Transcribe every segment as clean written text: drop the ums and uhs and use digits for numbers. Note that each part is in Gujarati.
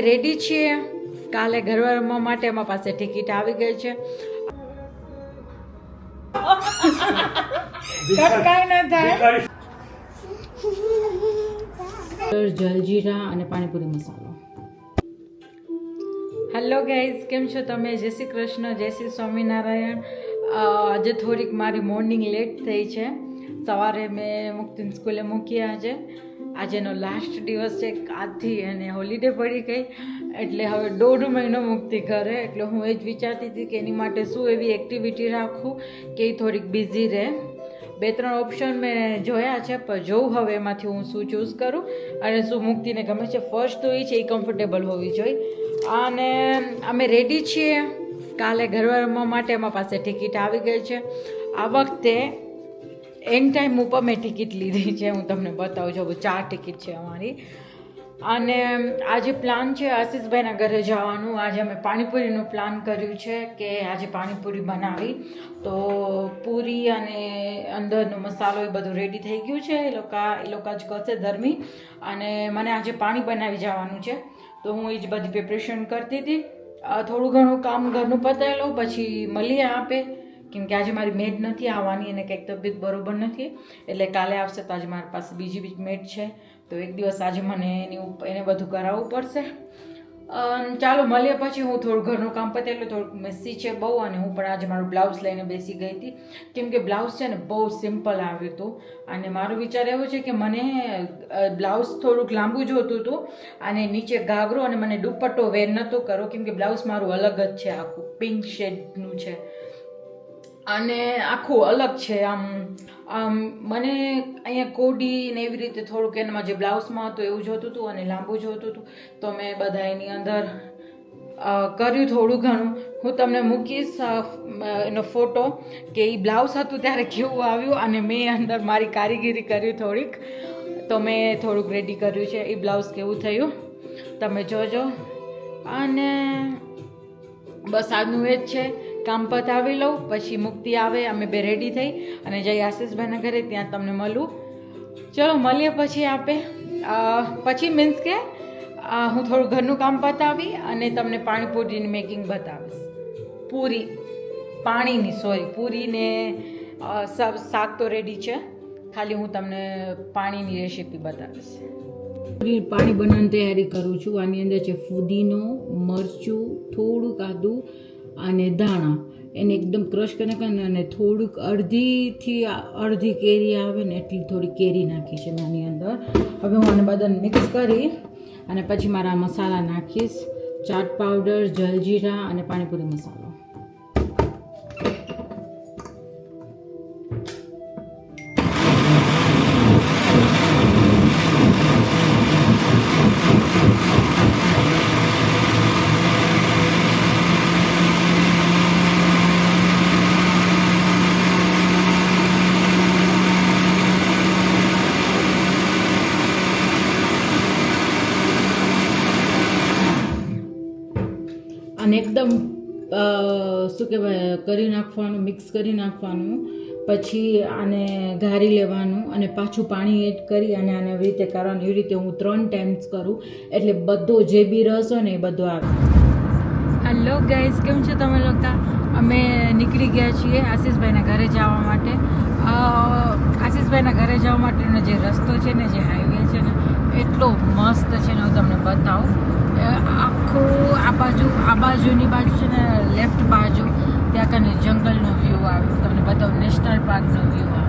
રેડી છીએ કાલે ગરબા રમવા માટે. અમારા પાસે ટિકિટ આવી ગઈ છે. કાંઈ ના થાય. જલજીરા અને પાણીપુરી મસાલો. હેલો ગાઈઝ, કેમ છો તમે? જય શ્રી કૃષ્ણ, જય શ્રી સ્વામિનારાયણ. આજે થોડીક મારી મોર્નિંગ લેટ થઈ છે. સવારે મેં મુક્તિને સ્કૂલે મૂકી. આજેનો લાસ્ટ દિવસ છે આજથી, અને હોલિડે પડી ગઈ એટલે હવે 1.5 મહિનો મુક્તિ ઘરે. એટલે હું એ જ વિચારતી હતી કે એની માટે શું એવી એક્ટિવિટી રાખું કે એ થોડીક બિઝી રહે. 2-3 ઓપ્શન મેં જોયા છે, પણ જોઉં હવે એમાંથી હું શું ચૂઝ કરું અને શું મુક્તિને ગમે છે. ફર્સ્ટ તો એ છે એ કમ્ફર્ટેબલ હોવી જોઈએ. અને અમે રેડી છીએ કાલે ગરબા રમવા માટે. અમારા પાસે ટિકિટ આવી ગઈ છે. આ વખતે એન્ડ ટાઈમ ઉપર મેં ટિકિટ લીધી છે. હું તમને બતાવું છું. 4 ટિકિટ છે અમારી. અને આજે પ્લાન છે આશીષભાઈના ઘરે જવાનું. આજે અમે પાણીપુરીનું પ્લાન કર્યું છે કે આજે પાણીપુરી બનાવી. તો પૂરી અને અંદરનો મસાલો એ બધું રેડી થઈ ગયું છે. એ લોકો જ કરશે ધર્મી. અને મને આજે પાણી બનાવી જવાનું છે, તો હું એ જ બધી પ્રિપરેશન કરતી હતી. થોડું ઘણું કામ ઘરનું પતાવી લઉં, પછી મળીએ આપે. કેમ કે આજે મારી મેડ નથી આવવાની, અને કંઈક તબિયત બરોબર નથી, એટલે કાલે આવશે. તો આજે મારી પાસે બીજી મેડ છે, તો એક દિવસ આજે મને એને બધું કરાવવું પડશે. ચાલો મળીએ પછી. હું થોડું ઘરનું કામ પતે એટલે થોડુંક મેસી છે બહુ. અને હું પણ આજે મારું બ્લાઉઝ લઈને બેસી ગઈ હતી, કેમ કે બ્લાઉઝ છે ને બહુ સિમ્પલ આવ્યું હતું. અને મારો વિચાર એવો છે કે મને બ્લાઉઝ થોડુંક લાંબુ જોતું હતું, અને નીચે ઘાઘરો, અને મને દુપટ્ટો વેર નહોતો કરવો, કેમ કે બ્લાઉઝ મારું અલગ જ છે. આખું પિંક શેડનું છે અને આખું અલગ છે. આમ મને અહીંયા કોડી ને એવી રીતે થોડુંક એનામાં જે બ્લાઉઝમાં હતું એવું જોતું હતું, અને લાંબુ જોતું હતું. તો મેં બધા એની અંદર કર્યું થોડું ઘણું. હું તમને મૂકીશ એનો ફોટો કે એ બ્લાઉઝ હતું ત્યારે કેવું આવ્યું, અને મેં અંદર મારી કારીગીરી કરી થોડીક. તો મેં થોડુંક રેડી કર્યું છે. એ બ્લાઉઝ કેવું થયું તમે જોજો. અને બસ આજનું એ જ છે. કામ પતાવી લઉં, પછી મુક્તિ આવે, અમે બે રેડી થઈ અને જઈ આશીષભાઈના ઘરે. ત્યાં તમને મળું. ચલો મળીએ પછી આપે. પછી મીન્સ કે હું થોડું ઘરનું કામ પતાવી અને તમને પાણીપુરીની મેકિંગ બતાવીશ. પૂરીને શાક તો રેડી છે, ખાલી હું તમને પાણીની રેસીપી બતાવીશ. પાણી બનાવવાની તૈયારી કરું છું. આની અંદર છે ફુદીનો, મરચું, થોડુંક આદું અને ધાણા. એને એકદમ ક્રશ કરી નાખવાનું, અને થોડુંક અડધી કેરી આવે ને એટલી થોડી કેરી નાખી છે આની અંદર. હવે હું આને બધાને મિક્સ કરી અને પછી મારા મસાલા નાખીશ. ચાટ પાવડર, જલજીરા અને પાણીપુરી મસાલો. અને એકદમ શું કહેવાય કરી નાખવાનું, મિક્સ કરી નાખવાનું. પછી આને ઘારી લેવાનું અને પાછું પાણી એડ કરી અને આને એવી રીતે કરવાનું. એવી રીતે હું 3 ટાઈમ્સ કરું, એટલે બધો જે બી રસ હોય ને એ બધો આવે. હેલો ગાઈઝ, કેમ છો તમે લોકો? અમે નીકળી ગયા છીએ આશીષભાઈના ઘરે જવા માટે. આશીષભાઈના ઘરે જવા માટેનો જે રસ્તો છે ને, જે હાઈવે છે ને, એટલો મસ્ત છે ને. હું તમને બતાવું. આખું આ બાજુની બાજુ છે ને, લેફ્ટ બાજુ ત્યાં કને જંગલનો વ્યૂ આવે. તમને બતાવું, નેશનલ પાર્કનો વ્યૂ આવે.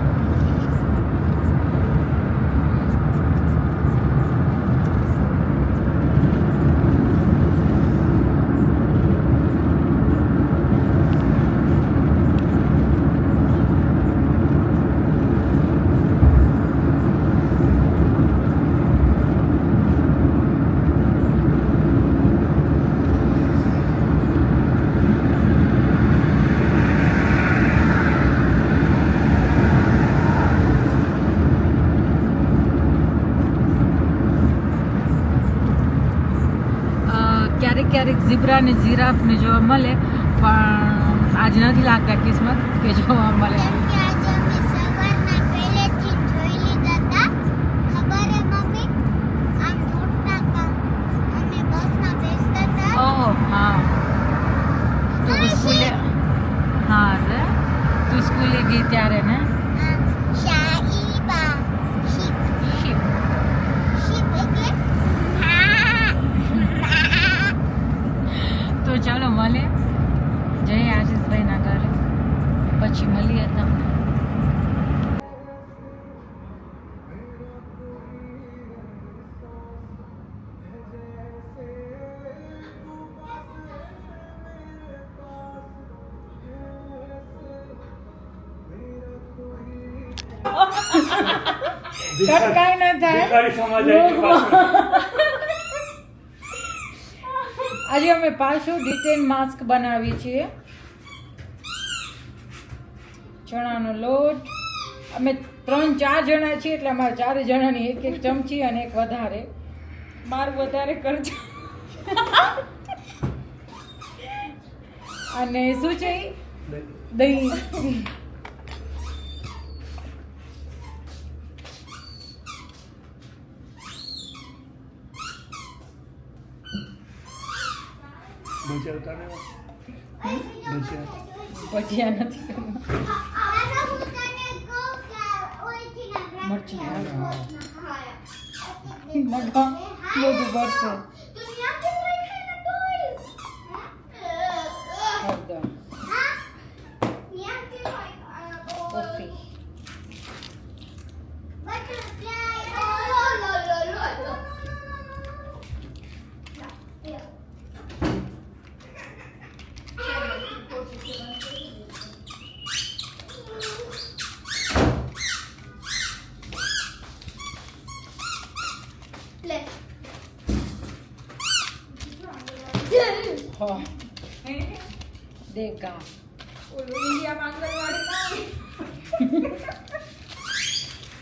ક્યારેક ઝીબ્રા ને જીરાફને જોવા મળે, પણ આજ નથી લાગતા કિસ્મત કે જોવા મળે. हाँ तो स्कूले हाँ रे तू स्कूले गई त्यारे ने तो चलो મળે જય આશીષભાઈના ઘરે પછી મળીએ તમને કટકાઈ ન થાય આજે અમે પાછું ડિટેન માસ્ક બનાવી છીએ ચણાનો લોટ અમે 3-4 જણા છીએ એટલે અમારે 4 જણાની એક ચમચી અને એક વધારે મારું વધારે કરજો અને શું છે દહીં ભજીયા નથી મરચી બધું ભરશે કોફી દેખા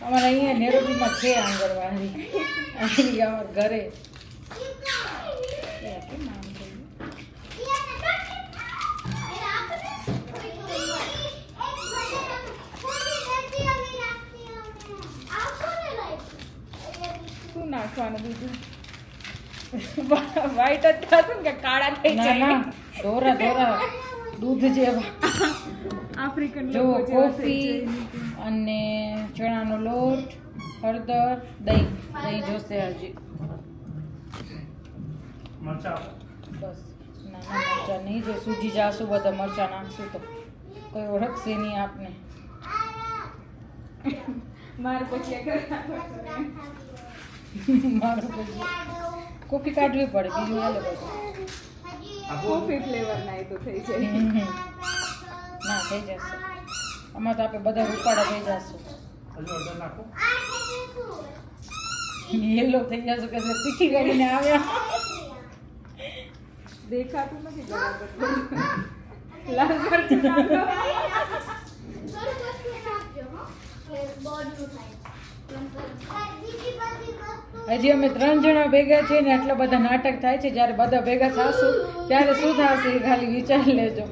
અમારે અહીંયા નેરોબીમાં છે આંગણવાડી અમારા ઘરે શું નાખવાનું બીજું વ્હાઈટ જ થશે ને કે કાળા થઈ જાય ધોરા ધોરા દૂધ જેવા આફ્રિકન જો કોફી અને ચણાનો લોટ હળદર દહીં જોશે હજી બસ નાના મરચાં નહીં જો સૂજી જાશું બધા મરચાં નાખશું તો કોઈ ઓળખશે નહીં આપને મારે પછી કોફી કાઢવી પડે બીજું હાલે બધું કોફી ફ્લેવર ના તો થઈ જાય ના થઈ જશે આમાં તો આપણે બધા ઉપાડા થઈ જશું યેલો થઈ જશે કે તીખી કરીને આવ્યા દેખાતું નથી બરાબર લાલ મરચું હજી અમે 3 જણા ભેગા છીએ ને આટલા બધા નાટક થાય છે જ્યારે બધા ભેગા થશું ત્યારે શું થશે એ ખાલી વિચારી લેજો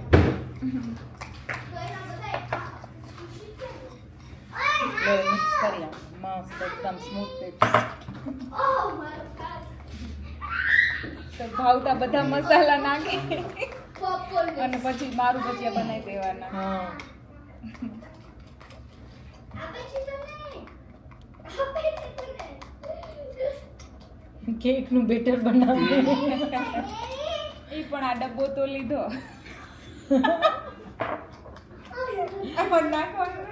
મિક્સ કરી મસ્ત એકદમ સ્મૂથ તો ભાવતા બધા મસાલા નાખી અને પછી મારું ભજીયા બનાવી દેવાના હા કેક નું બેટર બનાવ્યું એ પણ આ ડબ્બો તો લીધો નાખવાનું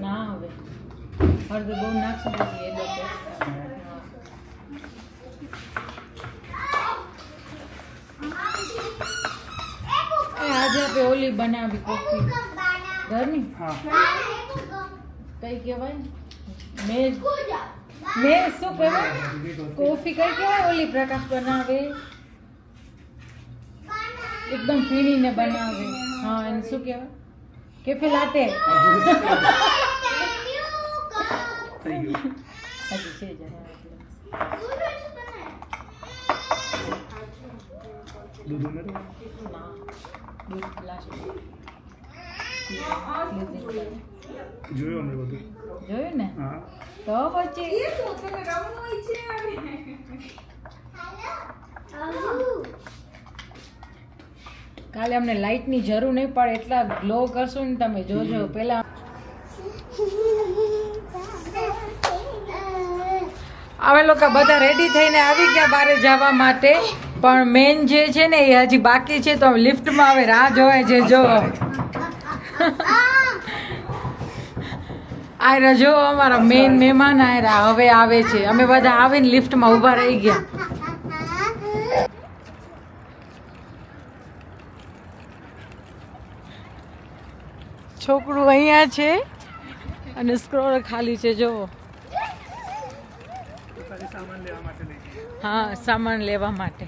ના હવે હળદર બહુ નાખશું પછી એ ડબ્બો આજે આપણે ઓલી બનાવી કોફી ઘરની કઈ કહેવાય મેં શું કહેવાય કોફી કઈ કહેવાય ઓલી પ્રકાશ બનાવે એકદમ પીણીને બનાવે હા એને શું કહેવાય કેફે લાટે હજી છે દૂધ લાસ્ટ જોયું ને તો પછી કાલે અમને લાઇટની જરૂર નહીં પડે એટલા ગ્લો કરશું ને તમે જોજો. પેલા અમે લોકો બધા રેડી થઈને આવી ગયા બારે જવા માટે, પણ મેન જે છે ને એ હજી બાકી છે, તો લિફ્ટમાં હવે રાહ જોવાય છે. જો આયરા જો અમારા મેન મહેમાન આયરા હવે આવે છે. અમે બધા આવીને લિફ્ટમાં ઊભા રહી ગયા. છોકરું અહીંયા છે અને સ્ક્રોલ ખાલી છે. જો હા, સામાન લેવા માટે.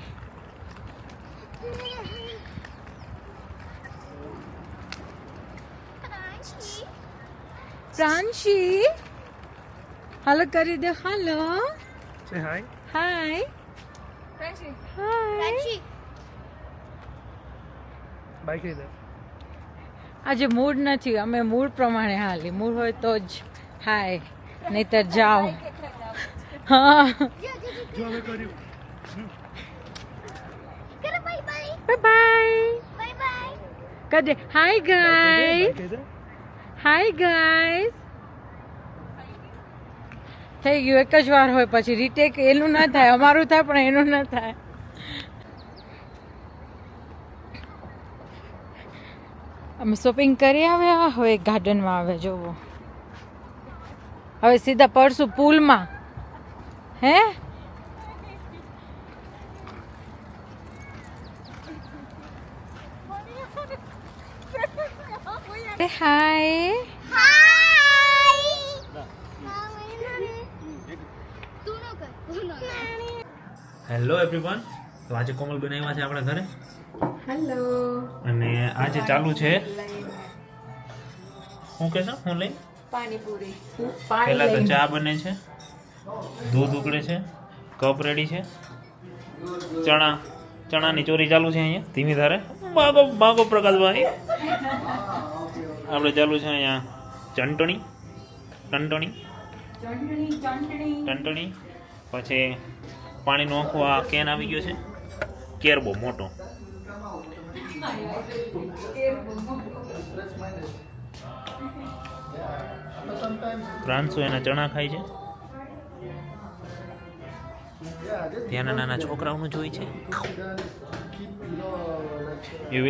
પ્રાંશી હાલો કરી દે. હાલો Say hi. હાય Francie. હાય. Francie. Bye કહી દે. આજે મૂડ નથી, અમે મૂડ પ્રમાણે હાલી. મૂડ હોય તો જ હાય, નહીતર જાઓ. હા, જો હવે કર્યું. Kara bye bye. Bye bye. Bye bye. કદે હાય ગાઈસ. કહી દે. Hi guys. થઈ ગયું, એક જ વાર હોય, પછી રીટેક એનું ના થાય. અમારું થાય પણ એનું ના થાય. અમે શોપિંગ કરી આવ્યા, હવે ગાર્ડનમાં આવે. જોવો હવે સીધા પડશું પુલમાં. હે હાય. Hi. તું નો કર. Hello everyone. તો આજે કોમલ બનાવ્યા છે આપણા ઘરે હેલો. અને આજે ચાલુ છે શું કહેશો હું લઈ પાણીપુરી. પહેલા તો ચા બને છે, દૂધ ઉકળે છે, કપ રેડી છે, ચણાની ચોરી ચાલુ છે અહીંયા ધીમી ધારે. ભાગો ભાગો પ્રકાશભાઈ. આપણે ચાલુ છે અહીંયા ટંટણી. પછી પાણીનો આખો આ કેન આવી ગયો છે, કેરબો મોટો. પ્રાંશુ એના ચણા ખાય છે. ત્યાંના નાના છોકરાઓનું જોઈ છે. You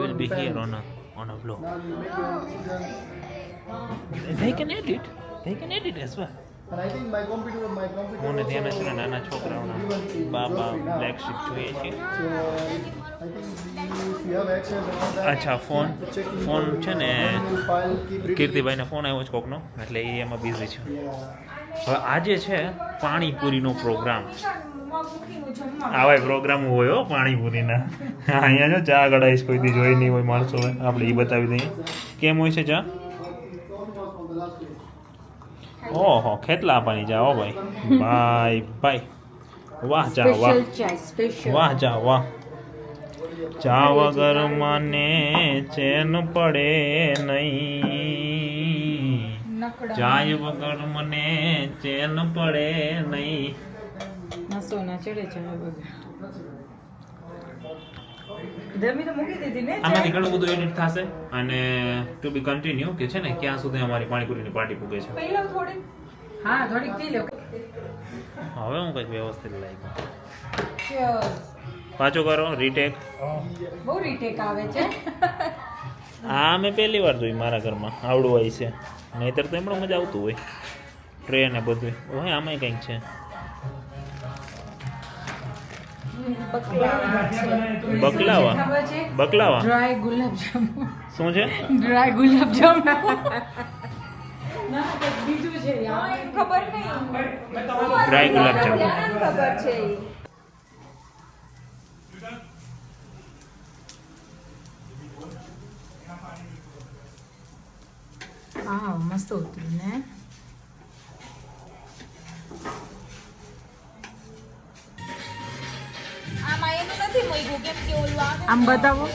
will be here on a vlog. They can edit as well. And I think my computer હું ને ત્યાંના છે ને નાના છોકરાઓના બાબા બ્લેક શીપ જોઈએ છે. so I think if you have access on that, અચ્છા ફોન છે ને file keep reading. કીર્તિભાઈને ફોન આવ્યો છે કોકનો, એટલે એ એમાં બિઝી છે. હવે આજે છે પાણીપુરીનો પ્રોગ્રામ. આવા પ્રોગ્રામ હોય હો પાણીપુરીના. અહીંયા જો ચા ગળાઈશ કોઈ દી જોઈ નહીં હોય માણસો, આપણે એ બતાવી દઈએ કેમ હોય છે ચા. ઓહો ખેતલા આપવાની ચા. હો ભાઈ ભાઈ વાહ ચા વાહ વાહ ચા વાહ. ચા વગર મને ચેન પડે નહીં, ચાય વગર મને ચેન પડે નહીં. નસો ના ચડે છે ધમી તો મૂકી દીધી ને. આમાંથી ઘણું બધું એડિટ થશે અને ટુ બી કન્ટિન્યુ કે છે ને ક્યાં સુધી અમારી પાણીપુરીની પાર્ટી પૂગે છે. પહેલા થોડી હા થોડીક પી લો. હવે હું કંઈક વ્યવસ્થિત લાગ્યું. Cheers. પાછો કરો રીટેક. બહુ રીટેક આવે છે. આ મેં પહેલી વાર જોઈ મારા ઘરમાં આવડું હોય છે, નહીતર તો એમણે મજા આવતું હોય ટ્રે ને બધું હોય. આમાંય કંઈક છે. બકલાવા ડ્રાય ગુલાબ જામુન. શું છે? ડ્રાય ગુલાબ જામુન. ના કંઈક બીજું છે ખબર નહીં. ડ્રાય ગુલાબ જામુન. ખબર છે. હા મસ્ત હતું ને. આમાં એનું નથી મૂક્યું કેમ કે ઓલું આવે આમ બતાવો.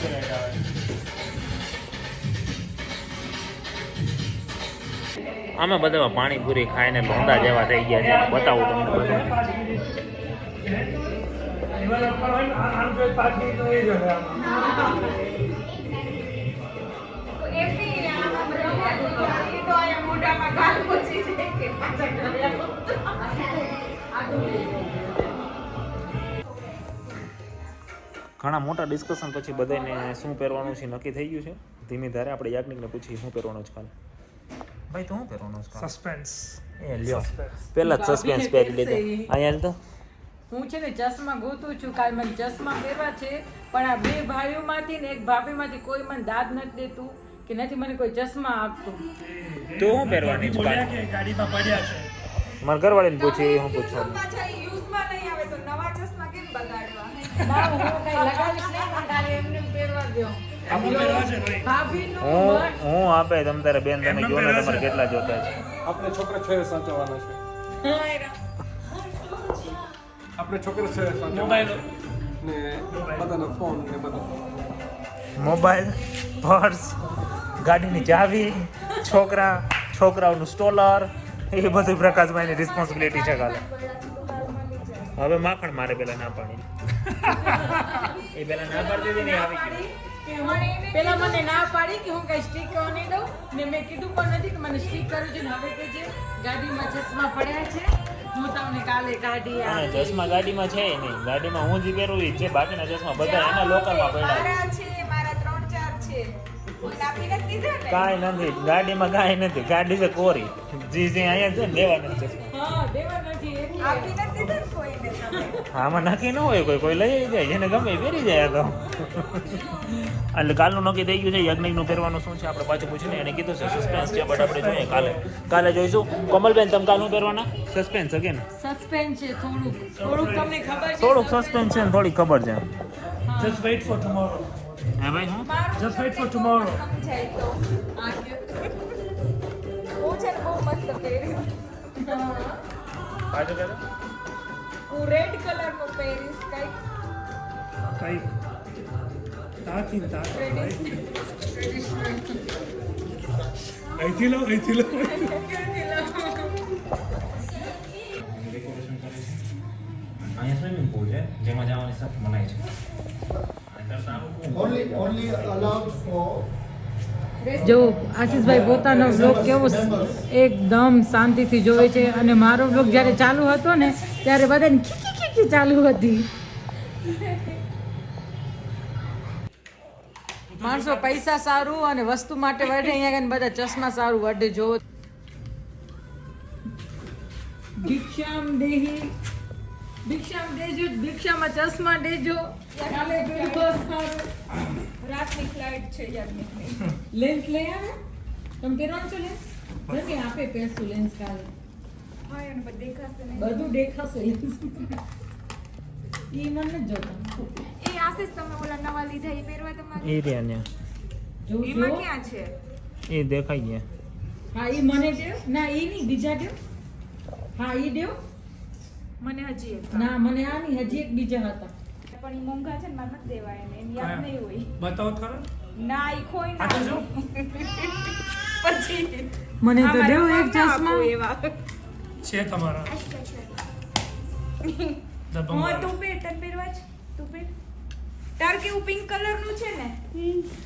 અમે બધા પાણીપુરી ખાઈને લોંદા જેવા થઈ ગયા છે. બતાવું તમને બધું. ઘણા મોટા ડિસ્કશન પછી બધાને શું પહેરવાનું છે નક્કી થઈ ગયું છે. ધીમી ધારે આપણે યાજ્ઞિકને પૂછીએ શું પહેરવાનું છે કાલે. ભાઈ તું શું પહેરવાનું છે કાલે? સસ્પેન્સ. એ લ્યો પહેલા જ સસ્પેન્સ પહેરી લીધો. અહીંયા તો હું છે ને ચશ્મા ગોતું છું, કાલ મને ચશ્મા પહેરવા છે, પણ આ બે ભાઈઓમાંથી ને એક ભાભીમાંથી કોઈ મને દાદ નથી દેતું કે નથી મને કોઈ ચશ્મા આપતું. તું શું પહેરવાની છે કાલે? કે ગાડીમાં પડ્યા છે. મારા ઘરવાળીને પૂછી હું પૂછવાનું. યુઝમાં નહીં આવે તો નવા ચશ્મા કેમ બગાડવા? ના હું કઈ લગાવીશ નહીં, પણ કાલે એમને એમ પહેરવા દો. આપણે પહેરવા છે ભાઈ. ભાભીનું હું આપે તમ તારે બેન તમે કહો ને તમારે કેટલા જોતા છે. આપણે છોકરા છે સાચવવાના છે. આપણે છોકરા છે સાચવવાના મોબાઈલ ને બધાના ફોન ને બધું. મોબાઈલ, પર્સ, ગાડીની ચાવી, છોકરાઓનું સ્ટોલર, એ બધું પ્રકાશભાઈની રિસ્પોન્સિબિલિટી છે કાલે. હવે માખણ મારે પેલા ના પાડી. એ પેલા ના પાડતી હતી ને એ આવી ગઈ. પેલા મને ના પાડી કે હું કઈ સ્ટીક નહીં દઉં ને મેં કીધું પણ નથી કે મને સ્ટીક કરવું છે ને હવે કે જે ગાડીમાં ચશ્મા પડ્યા છે હું તમને કાલે કાઢી અને આપીશ. ચશ્મા ગાડીમાં છે નહીં, ગાડીમાં હું જે પહેરું એ છે, બાકીના ચશ્મા બધા એના લોકલમાં પડ્યા છે. મારા છે, મારા 3-4 છે. કોઈ આપી નથી દીધા ને? કાંઈ નથી ગાડીમાં, કાંઈ નથી. ગાડી છે કોરી, જે અહીંયા છે ને લેવાના ચશ્મા. હા દેવા નથી એટલે. આપી નથી દીધા ને કોઈને તમે? આમાં નક્કી ન હોય, કોઈ લઈ જાય, જેને ગમે એ પહેરી જાય. આ તો એટલે કાલનું નક્કી થઈ ગયું છે. યજ્ઞિકનું પહેરવાનું શું છે આપણે પાછું પૂછીને એને કીધું છે સસ્પેન્સ છે, બટ આપણે જોઈએ કાલે જોઈશું. કોમલબેન તમે કાલનું પહેરવાના? સસ્પેન્સ અગેન સસ્પેન્સ છે થોડુંક તમને ખબર છે. થોડુંક સસ્પેન્સ છે ને થોડી ખબર છે. Just weight four tomorrow. હે ભાઈ હું જસ્ટ વેઇટ ફોર ટુમોરો. સમજાય તો. હું છે ને બહુ મસ્ત પહેરીશ. પાછું કહે હું રેડ કલરનું પહેરીશ કંઈક. કઈ તાકી અહીંથી લો. અહીંયા સ્વિમિંગ પૂલ છે જેમાં જવાની સખ્ત મનાઈ છે. Only allowed for જો આશીષભાઈ પોતાનો બ્લોગ કેવો એકદમ શાંતિથી જોવે છે અને મારો બ્લોગ જ્યારે ચાલુ હતો ને ત્યારે બધાની ખીખી ચાલુ હતી. માણસો પૈસા સારું અને વસ્તુ માટે વઢે, અહીંયા આગળ બધા ચશ્મા સારું વઢે. જો ભિક્ષામ દેજો, ભિક્ષામાં ચશ્મા દેજો. કાલે પેલું સારું રાતની ફ્લાઇટ છે યાજ્ઞિકની. લેન્સ લઈ આવે. તમે પહેરવાનું છો લેન્સ? જલ્દી આપે પહેરશું લેન્સ કાલે. હા એને બધું દેખાશે નહીં. બધું દેખાશે લેન્સ. ઈ મને નથી જોતા. એ આશીષ તમે ઓલા નવા લીધા એ પહેરવા તમારે? એ રહ્યા ને એમાં ક્યાં છે? એ દેખાઈ ગયા. હા ઈ મને દેવ. ના ઈ નહીં, બીજા દેવ. હા ઈ દેવ. મને હજી એક. ના મને આ નહીં, હજી એક બીજા હતા. પણ ઈ મોંઘા છે ને મારે નથી દેવા એને. એની યાદ નહીં હોય. બતાવો તો ખરો. ના ઈ ખોઈ ના આ તો જો. પછી મને તો અમારે દેવ એક ના આપો ચશ્મા. એવા. છે તમારા હા દબંગ. તું પહેર, તને પહેરવા છે? તું પહેર. તાર કેવું પિંક કલરનું છે ને?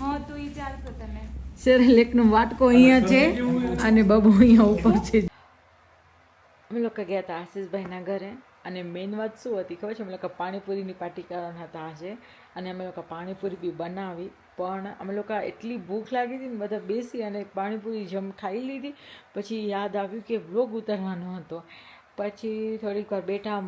હા તું ઈ ચાલશે તને. સેરેલેકનો વાટકો અહીંયા છે અને બબુ અહીંયા ઉપર છે. અમે લોકો ગયા હતા આશીષભાઈના ઘરે અને મેઇન વાત શું હતી ખબર છે? અમે લોકો પાણીપુરીની પાર્ટી કરવાના હતા આજે અને અમે લોકો પાણીપુરી બી બનાવી. પણ અમે લોકો એટલી ભૂખ લાગી હતી ને બધા બેસી અને પાણીપુરી ખાઈ લીધી. પછી યાદ આવ્યું કે વ્લોગ ઉતારવાનો હતો. પછી થોડીક વાર બેઠા